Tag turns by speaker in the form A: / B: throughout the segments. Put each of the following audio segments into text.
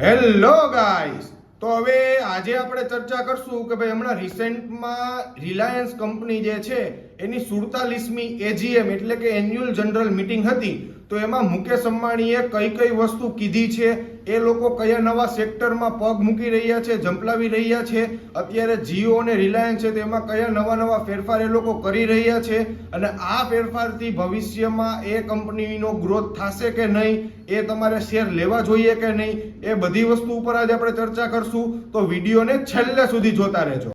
A: Hello guys, તો હવે આજે આપણે ચર્ચા કરશું કે ભાઈ હમણાં રિસેન્ટમાં રિલાયન્સ કંપની જે છે એની 47મી એજીએમ એટલે કે એન્યુઅલ જનરલ મીટિંગ હતી. તો એમાં મુકેશ અંબાણીએ કઈ કઈ વસ્તુ કીધી છે, એ લોકો કયા નવા સેક્ટરમાં પગ મૂકી રહ્યા છે, ઝંપલાવી રહ્યા છે, અત્યારે જીઓ અને રિલાયન્સ છે તેમાં કયા નવા ફેરફાર એ લોકો કરી રહ્યા છે, અને આ ફેરફારથી ભવિષ્યમાં એ કંપનીનો ગ્રોથ થશે કે નહીં, એ તમારે શેર લેવા જોઈએ કે નહીં, એ બધી વસ્તુ ઉપર આજે આપણે ચર્ચા કરશું. તો વિડીયોને છેલ્લે સુધી જોતા રહેજો.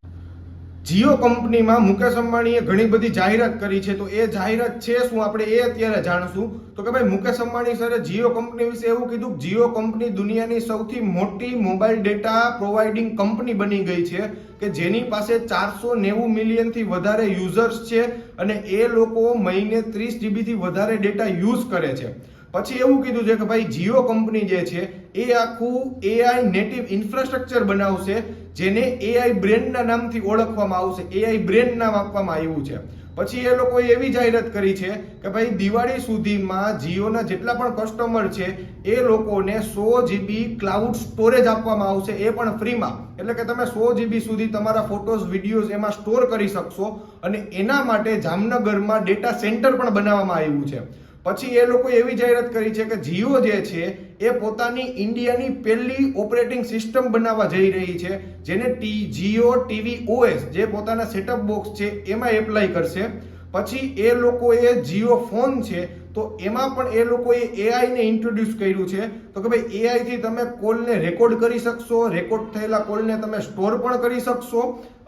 A: જીઓ કંપનીમાં મુકેશ અંબાણીએ ઘણી બધી જાહેરાત કરી છે. તો એ જાહેરાત છે શું, આપણે એ અત્યારે જાણશું. તો કે ભાઈ મુકેશ અંબાણી સરે જીઓ કંપની વિશે એવું કીધું, જીઓ કંપની દુનિયાની સૌથી મોટી મોબાઈલ ડેટા પ્રોવાઇડિંગ કંપની બની ગઈ છે કે જેની પાસે 490 મિલિયનથી વધારે યુઝર્સ છે અને એ લોકો મહિને 30 GB થી વધારે ડેટા યુઝ કરે છે. પછી એવું કીધું છે કે ભાઈ જીઓ કંપની જે છે એ આખું એઆઈ નેટિવ ઇન્ફ્રાસ્ટ્રક્ચર બનાવશે જેને એઆઈ બ્રેન્ડના નામથી ઓળખવામાં આવશે. એઆઈ બ્રેન્ડ નામ આપવામાં આવ્યું છે. પછી એ લોકોએ એવી જાહેરાત કરી છે કે ભાઈ દિવાળી સુધીમાં જીઓના જેટલા પણ કસ્ટમર છે એ લોકોને 100 GB ક્લાઉડ સ્ટોરેજ આપવામાં આવશે, એ પણ ફ્રીમાં. એટલે કે તમે 100 GB સુધી તમારા ફોટોઝ વિડીયોઝ એમાં સ્ટોર કરી શકશો અને એના માટે જામનગરમાં ડેટા સેન્ટર પણ બનાવવામાં આવ્યું છે. પછી એ લોકો એવી જાહેરાત કરી છે કે જીઓ જે છે એ પોતાની ઇન્ડિયાની પહેલી ઓપરેટિંગ સિસ્ટમ બનાવવા જઈ રહી છે જેને જીઓ ટીવી ઓએસ જે પોતાના સેટઅપ બોક્સ છે એમાં એપ્લાય કરશે. પછી એ લોકોએ જીઓ ફોન છે તો એમાં પણ એ લોકોએ એઆઈ ને ઇન્ટ્રોડ્યુસ કર્યું છે. તો કે ભાઈ એઆઈ થી તમે કોલને રેકોર્ડ કરી શકશો, રેકોર્ડ થયેલા કોલને તમે સ્ટોર પણ કરી શકશો.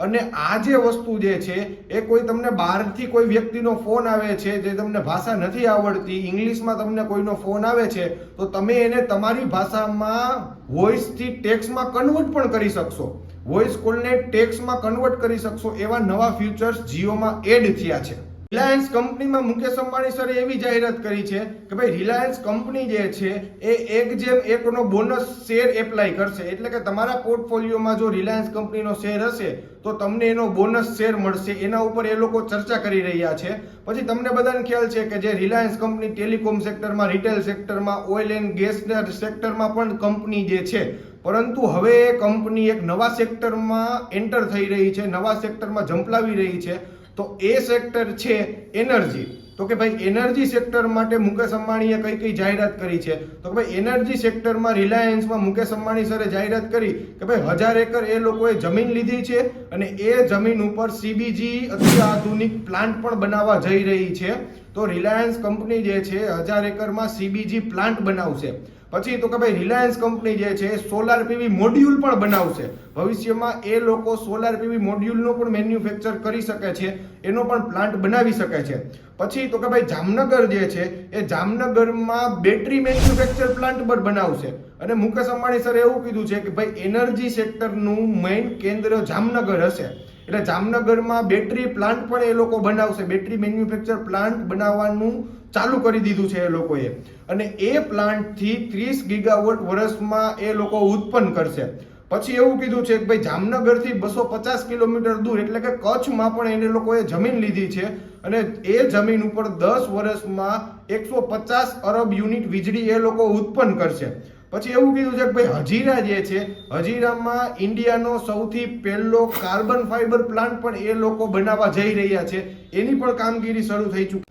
A: અને આ જે વસ્તુ જે છે એ કોઈ તમને બહારથી કોઈ વ્યક્તિનો ફોન આવે છે જે તમને ભાષા નથી આવડતી, ઇંગ્લિશમાં તમને કોઈનો ફોન આવે છે તો તમે એને તમારી ભાષામાં વોઇસથી ટેક્સ્ટમાં કન્વર્ટ પણ કરી શકશો, વોઇસ કોલને ટેક્સ્ટમાં કન્વર્ટ કરી શકશો. એવા નવા ફીચર્સ જીઓમાં એડ થયા છે. રિલાયન્સ કંપનીમાં મુકેશ અંબાણી સરે એવી જાહેરાત કરી છે કે ભાઈ રિલાયન્સ કંપની જે છે એ 1:1 નો બોનસ શેર એપ્લાય કરશે. એટલે કે તમારા પોર્ટફોલિયોમાં જો રિલાયન્સ કંપનીનો શેર હશે તો તમને એનો બોનસ શેર મળશે. એના ઉપર એ લોકો ચર્ચા કરી રહ્યા છે. પછી તમને બધાને ખ્યાલ છે કે જે રિલાયન્સ કંપની ટેલિકોમ સેક્ટરમાં, રિટેલ સેક્ટરમાં, ઓઇલ એન્ડ ગેસના સેક્ટરમાં પણ કંપની જે છે, પરંતુ હવે એ કંપની એક નવા સેક્ટરમાં એન્ટર થઈ રહી છે, નવા સેક્ટરમાં ઝંપલાવી રહી છે. તો એ સેક્ટર છે એનર્જી. તો કે ભાઈ એનર્જી સેક્ટર માટે મુકેશ અંબાણીએ કઈ જાહેરાત કરી છે. તો કે ભાઈ એનર્જી સેક્ટરમાં રિલાયન્સમાં મુકેશ અંબાણી સરે જાહેરાત કરી કે ભાઈ 1000 એકર એ લોકોએ જમીન લીધી છે અને એ જમીન ઉપર સીબીજી અતિ આધુનિક પ્લાન્ટ પણ બનાવવા જઈ રહી છે. તો રિલાયન્સ કંપની જે છે 1000 એકરમાં સીબીજી પ્લાન્ટ બનાવશે. પછી તો કે ભાઈ રિલાયન્સ કંપની જે છે સોલાર પીવી મોડ્યુલ પણ બનાવશે. ભવિષ્યમાં એ લોકો સોલાર પીવી મોડ્યુલનો પણ મેન્યુફેક્ચર કરી શકે છે, એનો પણ પ્લાન્ટ બનાવી શકે છે. પછી તો કે ભાઈ જામનગર જે છે એ જામનગરમાં બેટરી મેન્યુફેક્ચર પ્લાન્ટ પણ બનાવશે. અને મુકેશ અંબાણી સરે એવું કીધું છે કે ભાઈ એનર્જી સેક્ટરનું મેઇન કેન્દ્ર જામનગર હશે. એટલે જામનગરમાં બેટરી પ્લાન્ટ પણ એ લોકો બનાવશે. બેટરી મેન્યુફેક્ચર પ્લાન્ટ બનાવવાનું ચાલુ કરી દીધું છે એ લોકોએ. અને એ પ્લાન્ટથી 30 ગીગાવોટ વર્ષમાં એ લોકો ઉત્પન્ન કરશે. પછી એવું કીધું છે કે ભાઈ જામનગરથી 250 કિલોમીટર દૂર એટલે કે કચ્છમાં પણ એને લોકોએ જમીન લીધી છે અને એ જમીન ઉપર 10 વર્ષમાં 150 અરબ યુનિટ વીજળી એ લોકો ઉત્પન્ન કરશે. પછી એવું કીધું છે કે ભાઈ હજીરા જે છે, હજીરામાં ઇન્ડિયાનો સૌથી પહેલો કાર્બન ફાઈબર પ્લાન્ટ પણ એ લોકો બનાવવા જઈ રહ્યા છે. એની પણ કામગીરી શરૂ થઈ ચૂકી.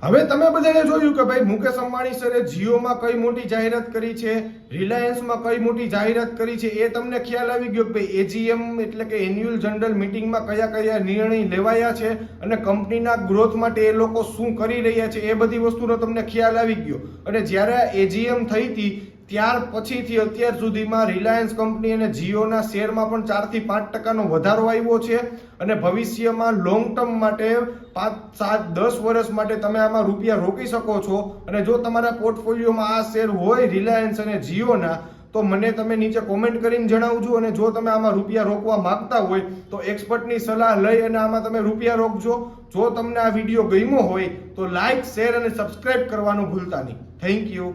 A: હવે તમે બધાને જોયું કે ભાઈ મુકેશ અંબાણી સરે જીઓમાં કઈ મોટી જાહેરાત કરી છે, રિલાયન્સમાં કઈ મોટી જાહેરાત કરી છે, એ તમને ખ્યાલ આવી ગયો કે ભાઈ એજીએમ એટલે કે એન્યુઅલ જનરલ મીટિંગમાં કયા નિર્ણય લેવાયા છે અને કંપનીના ગ્રોથ માટે એ લોકો શું કરી રહ્યા છે, એ બધી વસ્તુનો તમને ખ્યાલ આવી ગયો. અને જ્યારે એજીએમ થઈ હતી ત્યાર પછીથી અત્યાર સુધીમાં રિલાયન્સ કંપની અને જીઓના શેરમાં પણ 4 થી 5% વધારો આવ્યો છે. અને ભવિષ્યમાં લોંગ ટર્મ માટે 5, 7, 10 વર્ષ માટે તમે આમાં રૂપિયા રોકી શકો છો. અને જો તમારા પોર્ટફોલિયોમાં આ શેર હોય રિલાયન્સ અને જીઓના તો મને તમે નીચે કોમેન્ટ કરીને જણાવજો. અને જો તમે આમાં રૂપિયા રોકવા માંગતા હોય તો એક્સપર્ટની સલાહ લઈ અને આમાં તમે રૂપિયા રોકજો. જો તમને આ વિડીયો ગમ્યો હોય તો લાઈક, શેર અને સબસ્ક્રાઇબ કરવાનું ભૂલતા નહીં. Thank you.